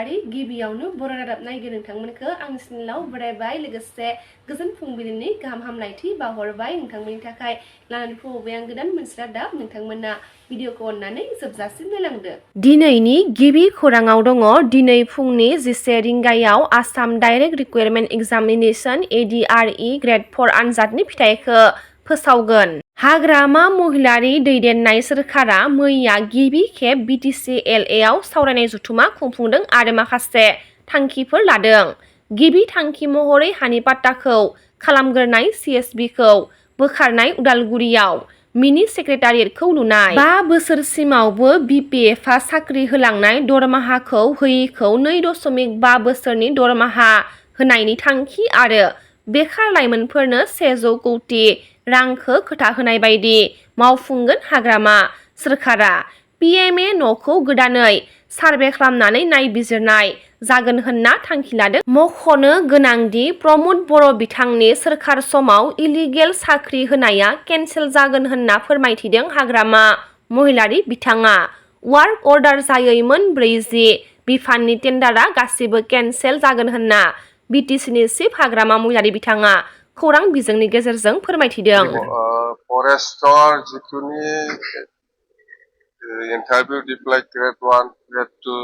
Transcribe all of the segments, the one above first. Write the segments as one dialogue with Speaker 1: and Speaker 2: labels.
Speaker 1: बसुमतारी गिबियावनो बर' रादाब नायगिरि नोंथांमोनखौ आंनि चेनेलाव बरायबाय लोगोसे गोजोन फुंबिलिनि गाहाम हामलायथि बावहरबाय नोंथांमोननि थाखाय लानानै फैबाय आं गोदान मोनसे रादाब नोंथांमोना भिडिअखौ अननानै जोबजासिम नायलांदो। दिनैनि गिबि खौराङाव दङ दिनै फुंनि 11 रिंगायाव Assam direct requirement examination ADRE grade 4 आनजादनि फिथाइखौ फोसावगोन। हाग्रामा महिलारि दैदेननाय सोरखारा मैया गिबि खेब BTC LAआव सावरायनाय जथुमा खुंफुंदों आरो माखासे थांखिफोर लादों। गिबि थांखि महरै हानि पाट्टाखौ खालामग्रोनाय CSBखौ बोखारनाय उदालगुरियाव मिनि सेक्रेटारियेटखौ लुनाय 5 बोसोरसिमावबो BPFआ साख्रि होलांनाय दरमाहाखौ होयैखौ 2.5 बोसोरनि दरमाहा होनायनि थांखि आरो बेखार लाइमोनफोरनो 100 कौटि रांखौ खोथा होनाय बायदि मावफुंगोन हाग्रामा सोरखारा। PMA न'खौ गोदानै सार्भे खालामनानै नायबिजिरनाय जागोन होनना थांखि लादों। मख'नो गोनांदि प्रमद बर' बिथांनि सोरखार समाव इलिगेल साख्रि होनाया केन्सेल जागोन होनना फोरमायथिदों हाग्रामा महिलारि बिथाङा। वार्क अर्डार जायै 40 बिफाननि टेन्डारआ गासिबो केन्सेल जागोन होनना BTCनि चिफ हाग्रामा महिलारि बिथाङा खौरां बिजोंनि गेजेरजों फोरमायथिदों।
Speaker 2: फरेस्टर जिखुनि ইন্টারভিউ ডিপ্লাই গ্রেড 1 গ্রেড 2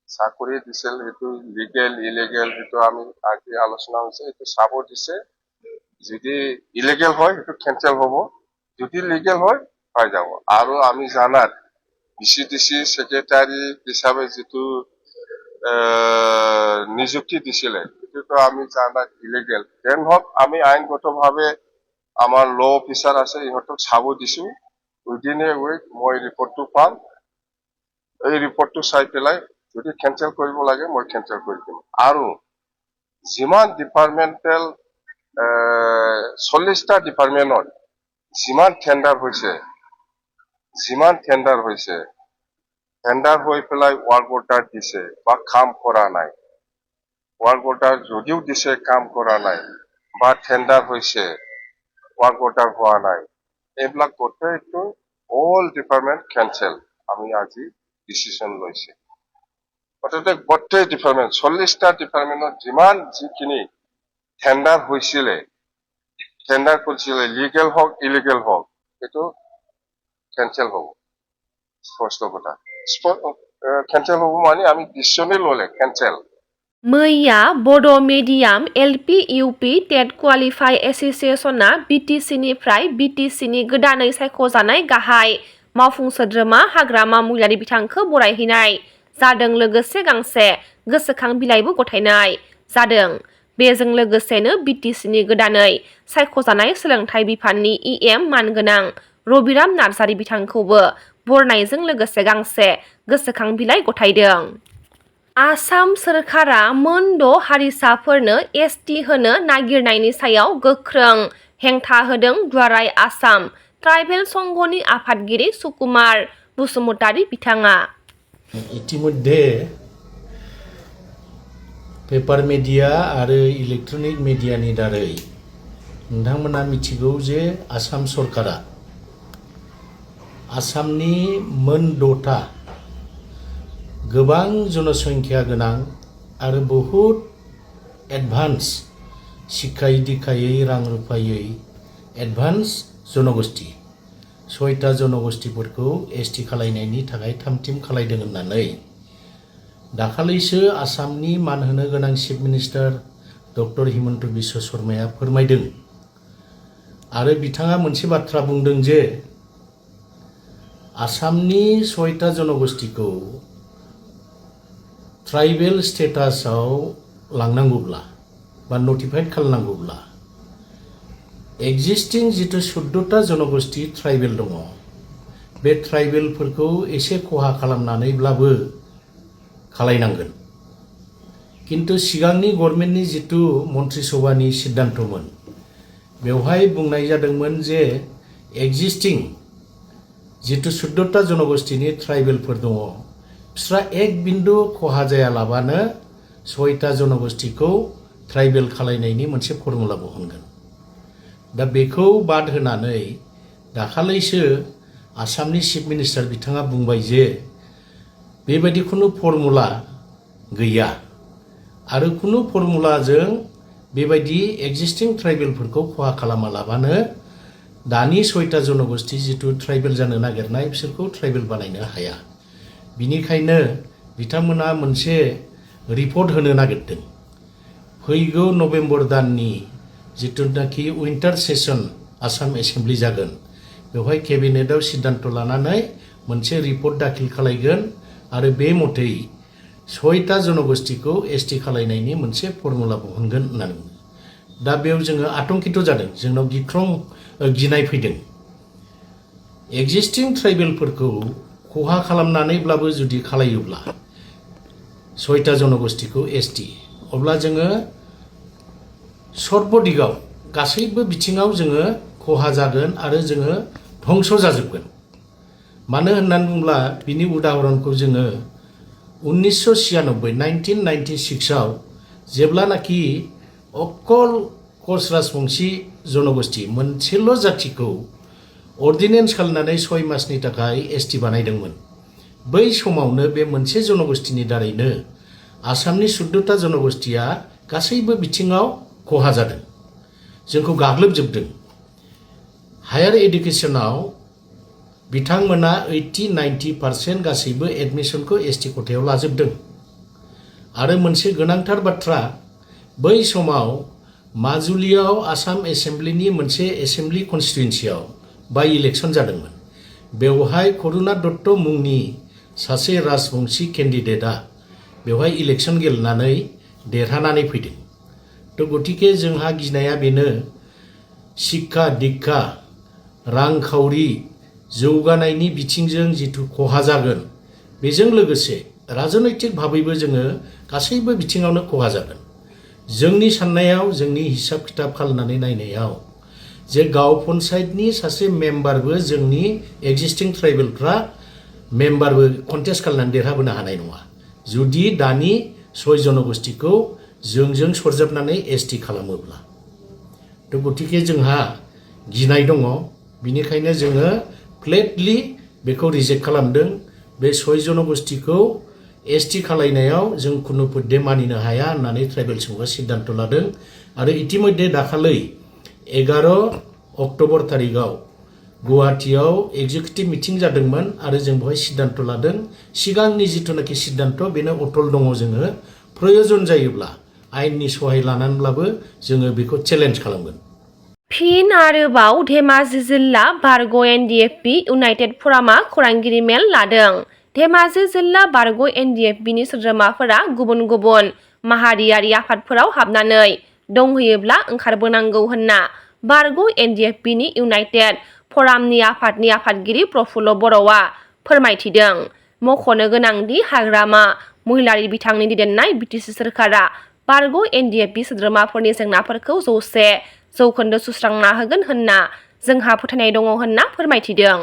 Speaker 2: চাকৰি দিছিল সেইটো লিগেল ইলিগেল সেইটো আমি আজি আলোচনা হৈছে সেইটো চাব দিছে যদি ইলিগেল হয় সেইটো কেনসেল হ'ব যদি লিগেল হয় পাই যাব আৰু আমি জানাত BCDC সেক্রেটারি হিসাবে যেটো নিযুক্তি দিছিলে সেইটো আমি জানাত ইলিগেল দেন হক আমি আইনগতভাৱে আমাৰ ল অফিসার আছে ইহঁতক চাব দিছো within a week মই ৰিপৰ্টটো পাম এই ৰিপৰ্টটো চাই পেলাই যদি কেনসেল কৰিব লাগে মই কেনসেল কৰি দিম আৰু যিমান ডিপাৰ্টমেন্টাল 40টা ডিপাৰ্টমেন্টত যিমান টেন্ডাৰ হৈছে টেন্ডাৰ হৈ পেলাই ওয়ার্ক অর্ডার দিছে বা কাম কৰা নাই ওয়ার্ক অর্ডার যদিও দিছে কাম কৰা নাই বা টেন্ডাৰ হৈছে ওয়ার্ক অর্ডার হোৱা নাই এইবিলাক গোটেইটো অল ডিপার্টমেন্ট ক্যান্সেল আমি আজি ডিসিশন লৈছে অর্থাৎ গোটেই ডিপার্টমেন্ট 40টা ডিপার্টমেন্টত যিমান যিখিনি টেন্ডাৰ হৈছিলে টেন্ডাৰ কৰিছিলে লিগেল হক ইলিগেল হক এটো ক্যান্সেল হ'ব স্পষ্ট কথা ক্যান্সেল হ'ব মানে আমি ডিসিশনে ললে ক্যান্সেল।
Speaker 1: मैया बड' मिडियाम LP UP टेट क्वालिफाइ एस'सिएशनआ BTCनिफ्राय BTCनि गोदानै सायख'जानाय गाहाय मावफुं सोद्रोमा हाग्रामा महिलारि बिथांखौ बरायहैनाय जादों लोगोसे गांसे गोसोखां बिलाइबो गथायनाय जादों। बेजों लोगोसेनो BTCनि गोदानै सायख'जानाय सोलोंथाइ बिफाननि EM मानगोनां रबिराम नार्जारि बिथांखौबो बरनायजों लोगोसे गांसे गोसोखां बिलाइ गथायदों। आसाम सोरखारा मोन 6 हारिसाफोरनो ST होनो नागिरनायनि सायाव गोख्रों हेंथा होदों दुलाराय आसाम ट्राइबेल संघनि आफादगिरि सुकुमार बसुमतारी बिथाङा।
Speaker 3: इतिमध्ये पेपार मिडिया आरो इलेक्ट्रनिक मिडियानि दारै नोंथांमोना मिथिगौ जे आसाम सरकारा आसामनि मोन 6टा गोबां जनसंख्या गोनां आरो बहुत एडभान्स शिक्षायै दीक्षायै रां रुफायै एडभान्स जनगोष्ठी 6टा जनगोष्ठीफोरखौ ST खालायनायनि थाखाय थामथिम खालायदों होननानै दाखालैसो आसामनि मानहोनो गोनां chief minister doctor Himanta Biswa शर्माया फोरमायदों आरो बिथाङा मोनसे बाथ्रा बुंदों जे आसामनि 6टा जनगोष्ठीखौ ट्राइबेल स्टेटासआव लांनांगौब्ला बा नटिफाइड खालामनांगौब्ला एक्जिस्टिं जितु 14टा जनगोष्ठी ट्राइबेल दङ बे ट्राइबेलफोरखौ एसे खहा खालामनानैब्लाबो खालायनांगोन किन्तु सिगांनि गभर्नमेन्टनि जितु मन्त्रि सभानि सिद्धान्तमोन बेवहाय बुंनाय जादोंमोन जे एक्जिस्टिं जितु 14टा जनगोष्ठीनि ट्राइबेलफोर दङ बिस्रा एक बिन्दु खहा जायालाबानो 6टा जनगोष्ठीखौ ट्राइबेल खालायनायनि मोनसे फर्मुला बहनगोन दा बेखौ बाद होनानै दाखालैसो आसामनि चिफ मिनिस्टार बिथाङा बुंबाय जे बेबायदि खुनु फर्मुला गैया आरो कुनु फर्मुलाजों बेबायदि एक्जिस्टिं ट्राइबेलफोरखौ खहा खालामालाबानो दानि 6टा जनगोष्ठी जिथु ट्राइबेल जानो नागिरनाय बिसोरखौ ट्राइबेल बानायनो हाया। बिनिखायनो बिथांमोना मोनसे रिपर्ट होनो नागिरदों। फैगौ नभेम्बर दाननि जिथुनाखि उइन्टार सेसन आसाम एसेम्बलि जागोन बेवहाय केबिनेटआव सिद्धान्त लानानै मोनसे रिपर्ट दाखिल खालायगोन आरो बे मथै 6टा जनगोष्ठीखौ एसटि खालायनायनि मोनसे फर्मुला बहनगोन होननानै दा बेयाव जोङो आतंकित जादों। जोंनाव गिनाय फैदों। एक्जिस्टिं ट्राइबेलफोरखौ खहा खालामनानैब्लाबो जुदि खालायोब्ला 6टा जनगोष्ठीखौ एसटि अब्ला जोङो सर्बदिगाव गासैबो बिथिङाव जोङो खहा जागोन आरो जोङो धंस जाजोबगोन। मानो होननानै बुङोब्ला बिनि उदाहरणखौ जोङो 1996 आव जेब्लानाखि अकल कच राजबंशी जनगोष्ठी मोनसेल' जाथिखौ अर्डिनेन्स खालामनानै 6 मासनि थाखाय एसटि बानायदोंमोन। बै समावनो बे मोनसे जनगोष्ठीनि दारैनो आसामनि 14टा जनगोष्ठीया गासैबो बिथिङाव खहा जादों, जोंखौ गाग्लोबजोबदों। हायार एडुकेसनाव बिथांमोना 80-90% गासैबो एडमिसनखौ एसटि खथायाव लाजोबदों। आरो मोनसे गोनांथार बाथ्रा, बै समाव माजुलियाव आसाम एसेम्बलिनि मोनसे एसेम्बलि कन्स्टिटुएन्सियाव बाइ इलेक्सन जादोंमोन। बेवहाय करुणा दत्त मुंनि सासे राजबंशी केन्डिडेटआ बेवहाय इलेक्सन गेलेनानै देरहानानै फैदों। गतिके जोंहा गिनाया बेनो, शिक्षा दीक्षा रांखावरि जौगानायनि बिथिंजों जिथु खहा जागोन बेजों लोगोसे राजनैतिक भाबैबो जोङो गासैबो बिथिङावनो खहा जागोन। जोंनि साननायाव, जोंनि हिसाब खिथाब खालामनानै नायनायाव जे गाव पन्सायतनि सासे मेम्बारबो जोंनि एक्जिस्टिं ट्राइबेलफ्रा मेम्बारबो कन्टेस्ट खालामनानै देरहाबोनो हानाय नङा जुदि दानि 6 जनगोष्ठीखौ जोंजों सरजाबनानै एसटि खालामोब्ला। गतिके जोंहा गिनाय दङ। बिनिखायनो जोङो फ्लेटलि बेखौ रिजेक्ट खालामदों। बे 6 जनगोष्ठीखौ एसटि खालायनायाव जों खुनु पद्ये मानिनो हाया होननानै ट्राइबेल संघआ सिद्धान्त लादों। आरो इतिमध्ये दाखालै 11 अक्ट'बर तारिखआव गुवाहाटीयाव एग्जिकिउटिभ मिटिं जादोंमोन आरो जों बेवहाय सिद्धान्त लादों। सिगांनि जिथुनाखि सिद्धान्त बेनो अटल दङ। जोङो प्रयोजन जायोब्ला आयेननि सहाय लानानैब्लाबो जोङो बेखौ चेलेन्ज खालामगोन।
Speaker 1: फिन आरोबाव धेमाजि जिल्ला बारग' एनडिएफबि इउनाइटेड फरामा खौरांगिरि मेल लादों। धेमाजि जिल्ला बारग' एनडिएफबिनि सोद्रोमाफोरा गुबुन गुबुन माहारियारि आफादफोराव हाबनानै दंहैयोब्ला ओंखारबोनांगौ होनना बारग' एनडिएफबिनि इउनाइटेड फरामनि आफादनि आफादगिरि प्रफुल्ल बर'आ फोरमायथिदों। मख'नो गोनांदि हाग्रामा महिलारि बिथांनि दैदेननाय बिटिसि सोरखारा बारग' एनडिएफबि सोद्रोमाफोरनि जेंनाफोरखौ 100% सुस्रांना होगोन होनना जोंहा फोथायनाय दङ होनना फोरमायथिदों।